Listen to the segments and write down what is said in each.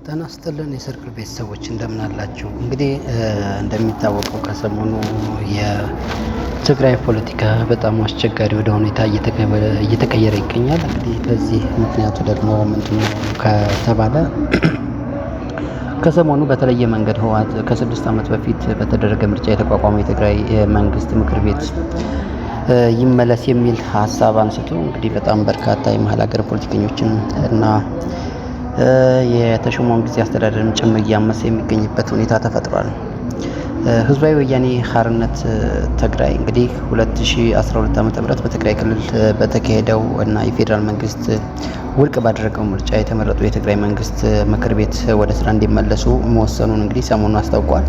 ጤና ይስጥልን የሰርክል ቤተሰቦች እንደምን አላችሁ? እንግዲህ እንደሚታወቀው ከሰሞኑ የትግራይ ፖለቲካ በጣም አስቸጋሪ ወደ ሁኔታ እየተቀየረ ይገኛል። እንግዲህ በዚህ ምክንያቱ ደግሞ ምንድነው ከተባለ ከሰሞኑ በተለየ መንገድ ህወሓት ከ6 ዓመት በፊት በተደረገ ምርጫ የተቋቋመው የትግራይ መንግስት ምክር ቤት ይመለስ የሚል ሀሳብ አንስቶ እንግዲህ በጣም በርካታ የመሀል ሀገር ፖለቲከኞችን እና የተሾመውን ጊዜ አስተዳደርም ጭምር እያመሰ የሚገኝበት ሁኔታ ተፈጥሯል። ህዝባዊ ወያኔ ሓርነት ትግራይ እንግዲህ 2012 ዓ.ም በትግራይ ክልል በተካሄደው እና የፌዴራል መንግስት ውድቅ ባደረገው ምርጫ የተመረጡ የትግራይ መንግስት ምክር ቤት ወደ ስራ እንዲመለሱ መወሰኑን እንግዲህ ሰሞኑን አስታውቋል።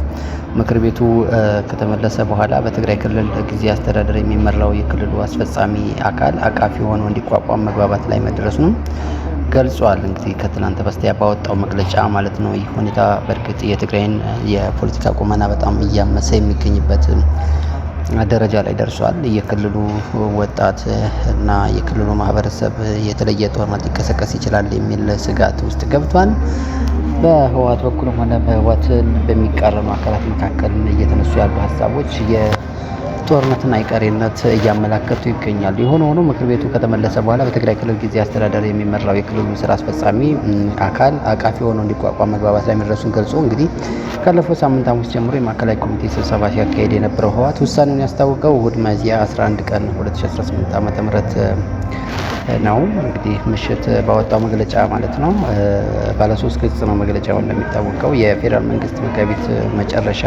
ምክር ቤቱ ከተመለሰ በኋላ በትግራይ ክልል ጊዜ አስተዳደር የሚመራው የክልሉ አስፈጻሚ አካል አቃፊ ሆኖ እንዲቋቋም መግባባት ላይ መድረሱንም ገልጿል። እንግዲህ ከትናንት በስቲያ ባወጣው መግለጫ ማለት ነው። ይህ ሁኔታ በእርግጥ የትግራይን የፖለቲካ ቁመና በጣም እያመሰ የሚገኝበት ደረጃ ላይ ደርሷል። የክልሉ ወጣት እና የክልሉ ማህበረሰብ የተለየ ጦርነት ሊቀሰቀስ ይችላል የሚል ስጋት ውስጥ ገብቷል። በህወሓት በኩልም ሆነ በህወሓትን በሚቃረኑ አካላት መካከል እየተነሱ ያሉ ሀሳቦች ጦርነትን አይቀሬነት እያመላከቱ ይገኛሉ። የሆነ ሆኖ ምክር ቤቱ ከተመለሰ በኋላ በትግራይ ክልል ጊዜ አስተዳደር የሚመራው የክልሉ ስራ አስፈጻሚ አካል አቃፊ ሆኖ እንዲቋቋም መግባባት ላይ መድረሱን ገልጾ እንግዲህ ካለፈው ሳምንት ሐሙስ ጀምሮ የማዕከላዊ ኮሚቴ ስብሰባ ሲያካሄድ የነበረው ህወሓት ውሳኔውን ያስታወቀው እሁድ ሚያዝያ 11 ቀን 2018 ዓ.ም ነው። እንግዲህ ምሽት ባወጣው መግለጫ ማለት ነው። ባለ 3 ገጽ ነው መግለጫው። እንደሚታወቀው የፌዴራል መንግስት መጋቢት መጨረሻ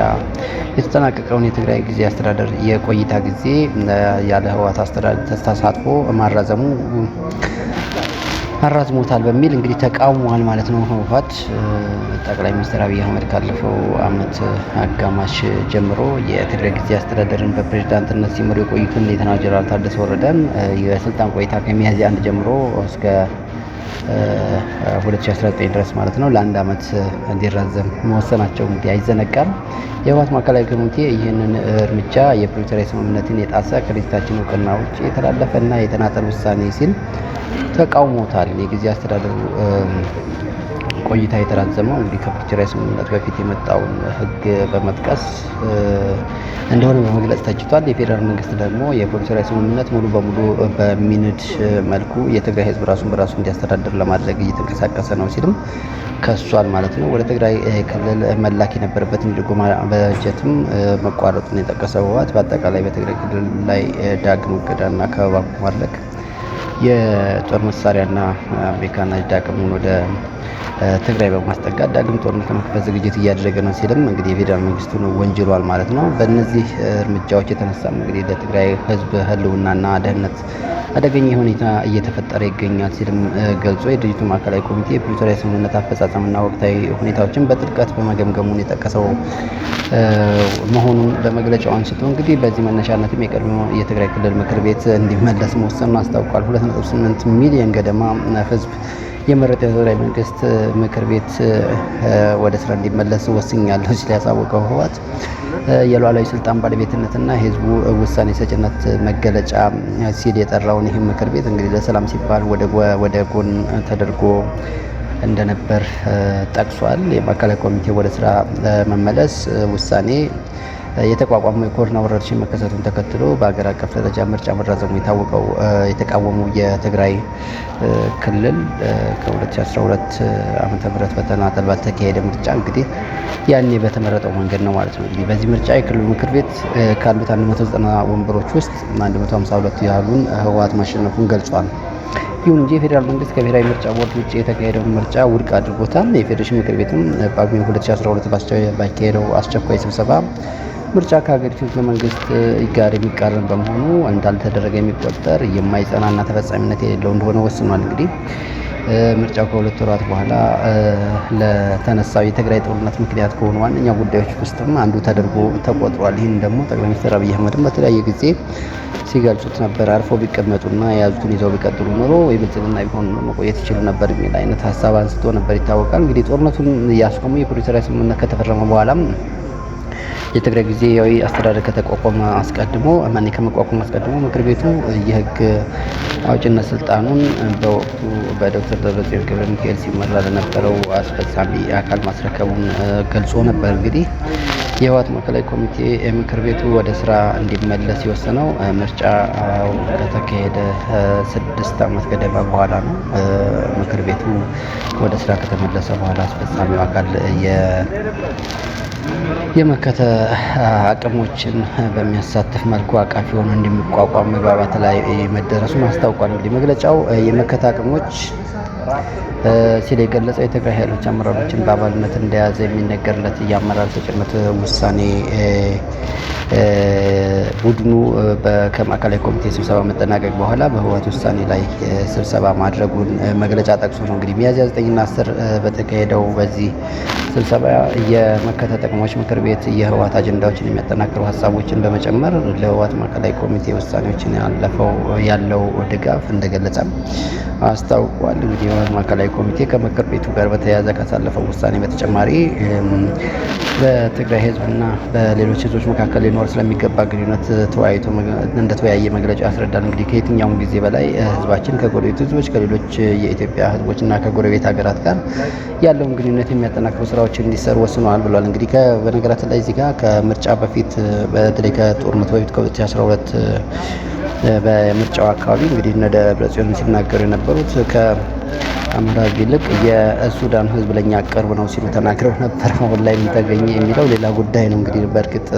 የተጠናቀቀውን የትግራይ ጊዜ አስተዳደር የቆይታ ጊዜ ያለ ህወሓት አስተዳደር ተሳትፎ አራዝሞታል በሚል እንግዲህ ተቃውሟል ማለት ነው። ህወሓት ጠቅላይ ሚኒስትር አብይ አህመድ ካለፈው ዓመት አጋማሽ ጀምሮ የትግራይ ጊዜ አስተዳደርን በፕሬዝዳንትነት ሲመሩ የቆዩትን ሌተና ጀነራል ታደሰ ወረደን የስልጣን ቆይታ ከሚያዝያ 1 ጀምሮ እስከ 2019 ድረስ ማለት ነው ለአንድ ዓመት እንዲራዘም መወሰናቸው እንግዲህ አይዘነጋም። የህወሓት ማዕከላዊ ኮሚቴ ይህንን እርምጃ የፕሪቶሪያ ስምምነትን የጣሰ ከድርጅታችን እውቅና ውጭ የተላለፈና የተናጠል ውሳኔ ሲል ተቃውሞታል። የጊዜ አስተዳደሩ ቆይታ የተራዘመው እንግዲህ ከፕሪቶሪያ ስምምነት በፊት የመጣውን ህግ በመጥቀስ እንደሆነ በመግለጽ ተችቷል። የፌዴራል መንግስት ደግሞ የፕሪቶሪያ ስምምነት ሙሉ በሙሉ በሚንድ መልኩ የትግራይ ህዝብ ራሱን በራሱ እንዲያስተዳድር ለማድረግ እየተንቀሳቀሰ ነው ሲልም ከሷል ማለት ነው። ወደ ትግራይ ክልል መላክ የነበረበትን ድጎማ በጀትም መቋረጡን የጠቀሰው ህወሓት በአጠቃላይ በትግራይ ክልል ላይ ዳግም እገዳና ከበባ በማድረግ የጦር መሳሪያና ሜካናይዝድ አቅሙን ወደ ትግራይ በማስጠጋት ዳግም ጦርነት ለመክፈት ዝግጅት እያደረገ ነው ሲልም እንግዲህ የፌዴራል መንግስቱን ወንጅሏል ማለት ነው። በእነዚህ እርምጃዎች የተነሳም እንግዲህ ለትግራይ ህዝብ ህልውናና ደህንነት አደገኛ ሁኔታ እየተፈጠረ ይገኛል ሲልም ገልጾ የድርጅቱ ማዕከላዊ ኮሚቴ የፕሪቶሪያ ስምምነት አፈጻጸምና ወቅታዊ ሁኔታዎችን በጥልቀት በመገምገሙን የጠቀሰው መሆኑን በመግለጫው አንስቶ እንግዲህ በዚህ መነሻነትም የቀድሞ የትግራይ ክልል ምክር ቤት እንዲመለስ መወሰኑን አስታውቋል። 2.8 ሚሊዮን ገደማ ህዝብ የመረጠ የትግራይ መንግስት ምክር ቤት ወደ ስራ እንዲመለስ ወስኛለሁ ሲል ያሳወቀው ህወሓት የሉዓላዊ ስልጣን ባለቤትነትና የህዝቡ ውሳኔ ሰጭነት መገለጫ ሲል የጠራውን ይህ ምክር ቤት እንግዲህ ለሰላም ሲባል ወደ ጎን ተደርጎ እንደነበር ጠቅሷል። የማዕከላዊ ኮሚቴ ወደ ስራ መመለስ ውሳኔ የተቋቋመው የኮሮና ወረርሽኝ መከሰቱን ተከትሎ በሀገር አቀፍ ደረጃ ምርጫ መራዘሙ የታወቀው የተቃወሙ የትግራይ ክልል ከ2012 ዓ.ም በተናጠል ባልተካሄደ ምርጫ እንግዲህ ያኔ በተመረጠው መንገድ ነው ማለት ነው። እንግዲህ በዚህ ምርጫ የክልሉ ምክር ቤት ካሉት 190 ወንበሮች ውስጥ 152 ያህሉን ህወሓት ማሸነፉን ገልጿል። ይሁን እንጂ የፌዴራል መንግስት ከብሔራዊ ምርጫ ቦርድ ውጭ የተካሄደውን ምርጫ ውድቅ አድርጎታል። የፌዴሬሽን ምክር ቤትም በጳጉሜ 2012 ባካሄደው አስቸኳይ ስብሰባ ምርጫ ከሀገሪቱ ህገ መንግስት ጋር የሚቃረን በመሆኑ እንዳልተደረገ የሚቆጠር የማይጸናና ተፈጻሚነት የሌለው እንደሆነ ወስኗል። እንግዲህ ምርጫው ከ2 ወራት በኋላ ለተነሳው የትግራይ ጦርነት ምክንያት ከሆኑ ዋነኛ ጉዳዮች ውስጥም አንዱ ተደርጎ ተቆጥሯል። ይህን ደግሞ ጠቅላይ ሚኒስትር አብይ አህመድም በተለያየ ጊዜ ሲገልጹት ነበር። አርፎ ቢቀመጡና የያዙትን ይዘው ቢቀጥሉ ኖሮ የብልጽግና ቢሆን መቆየት ይችሉ ነበር የሚል አይነት ሀሳብ አንስቶ ነበር ይታወቃል። እንግዲህ ጦርነቱን ያስቆሙ የፕሪቶሪያ ስምምነት ከተፈረመ በኋላም የትግራይ ጊዜያዊ አስተዳደር ከተቋቋመ አስቀድሞ ከመቋቋሙ አስቀድሞ ምክር ቤቱ የህግ አውጭነት ስልጣኑን በወቅቱ በዶክተር ደብረጽዮን ገብረ ሚካኤል ሲመራ ለነበረው አስፈጻሚ አካል ማስረከቡን ገልጾ ነበር። እንግዲህ የህወሓት ማዕከላዊ ኮሚቴ ምክር ቤቱ ወደ ስራ እንዲመለስ የወሰነው ምርጫው ከተካሄደ 6 ዓመት ገደማ በኋላ ነው። ምክር ቤቱ ወደ ስራ ከተመለሰ በኋላ አስፈጻሚው አካል የመከተ አቅሞችን በሚያሳትፍ መልኩ አቃፊ ሆኖ እንደሚቋቋም መግባባት ላይ መደረሱን አስታውቋል። እንግዲህ መግለጫው የመከተ አቅሞች ሲል የገለጸው የትግራይ ኃይሎች አመራሮችን በአባልነት እንደያዘ የሚነገርለት የአመራር ሰጭነት ውሳኔ ቡድኑ ከማዕከላዊ ኮሚቴ ስብሰባ መጠናቀቅ በኋላ በህወሓት ውሳኔ ላይ ስብሰባ ማድረጉን መግለጫ ጠቅሶ ነው። እንግዲህ ሚያዝያ 9ና 10 በተካሄደው በዚህ ስብሰባ የመከተ ጥቅሞች ምክር ቤት የህወሓት አጀንዳዎችን የሚያጠናክሩ ሀሳቦችን በመጨመር ለህወሓት ማዕከላዊ ኮሚቴ ውሳኔዎችን ያለው ድጋፍ እንደገለጸም አስታውቋል። እንግዲህ የህወሓት ማዕከላዊ ኮሚቴ ከምክር ቤቱ ጋር በተያያዘ ካሳለፈው ውሳኔ በተጨማሪ በትግራይ ህዝብና በሌሎች ህዝቦች መካከል ሊኖር ስለሚገባ ግንኙነት ተወያይቶ እንደተወያየ መግለጫው ያስረዳል። እንግዲህ ከየትኛውም ጊዜ በላይ ህዝባችን ከጎረቤት ህዝቦች ከሌሎች የኢትዮጵያ ህዝቦችና ከጎረቤት ሀገራት ጋር ያለውን ግንኙነት የሚያጠናክሩ ስራዎችን እንዲሰሩ ወስነዋል ብሏል። እንግዲህ በነገራችን ላይ እዚህ ጋር ከምርጫ በፊት በተለይ ከጦርነቱ በፊት ከ2012 በምርጫው አካባቢ እንግዲህ እነ ደብረጽዮን ሲናገሩ የነበሩት ከአማራ ይልቅ የሱዳን ህዝብ ለኛ ቅርብ ነው ሲሉ ተናግረው ነበር። አሁን ላይ ተገኘ የሚለው ሌላ ጉዳይ ነው። እንግዲህ በእርግጥ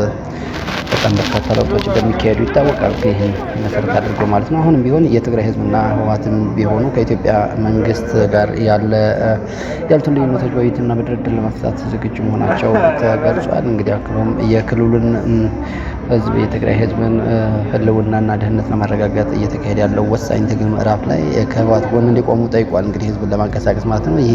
በጣም በርካታ ለውጦች እንደሚካሄዱ ይታወቃል። ይህን መሰረት አድርጎ ማለት ነው። አሁንም ቢሆን የትግራይ ህዝብና ህወሓትም ቢሆኑ ከኢትዮጵያ መንግስት ጋር ያሉትን ልዩነቶች በውይይትና በድርድር ለመፍታት ዝግጁ መሆናቸው ተገልጿል። እንግዲህ አክሎም የክልሉን ህዝብ የትግራይ ህዝብን ህልውናና ደህንነት ለማረጋገጥ እየተካሄደ ያለው ወሳኝ ትግል ምዕራፍ ላይ ከህወሓት ጎን እንዲቆሙ ጠይቋል። እንግዲህ ህዝብን ለማንቀሳቀስ ማለት ነው። ይህ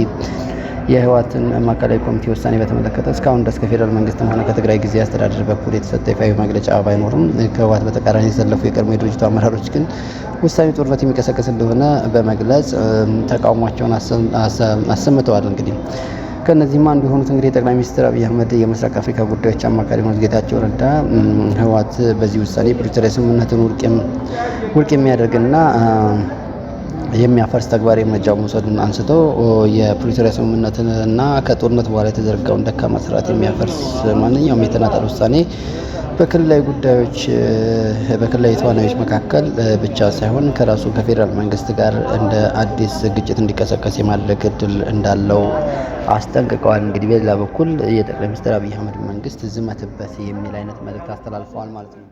የህወሓትን ማዕከላዊ ኮሚቴ ውሳኔ በተመለከተ እስካሁን ድረስ ከፌዴራል መንግስትም ሆነ ከትግራይ ጊዜያዊ አስተዳደር በኩል የተሰጠ ይፋዊ መግለጫ ባይኖርም ከህወሓት በተቃራኒ የተሰለፉ የቀድሞ የድርጅቱ አመራሮች ግን ውሳኔው ጦርነት የሚቀሰቅስ እንደሆነ በመግለጽ ተቃውሟቸውን አሰምተዋል። እንግዲህ ከእነዚህም አንዱ የሆኑት እንግዲህ ጠቅላይ ሚኒስትር አብይ አህመድ የምስራቅ አፍሪካ ጉዳዮች አማካሪ የሆኑት ጌታቸው ረዳ ህወሓት በዚህ ውሳኔ የፕሪቶሪያ ስምምነትን ውድቅ የሚያደርግና የሚያፈርስ ተግባር እርምጃ መውሰዱን አንስቶ የፕሪቶሪያ ስምምነትን እና ከጦርነት በኋላ የተዘረጋውን ደካማ ስርዓት የሚያፈርስ ማንኛውም የተናጠል ውሳኔ በክልላዊ ጉዳዮች በክልላዊ ተዋናዮች መካከል ብቻ ሳይሆን ከራሱ ከፌዴራል መንግስት ጋር እንደ አዲስ ግጭት እንዲቀሰቀስ የማድረግ እድል እንዳለው አስጠንቅቀዋል። እንግዲህ በሌላ በኩል የጠቅላይ ሚኒስትር አብይ አህመድ መንግስት ዝመትበት የሚል አይነት መልእክት አስተላልፈዋል ማለት ነው።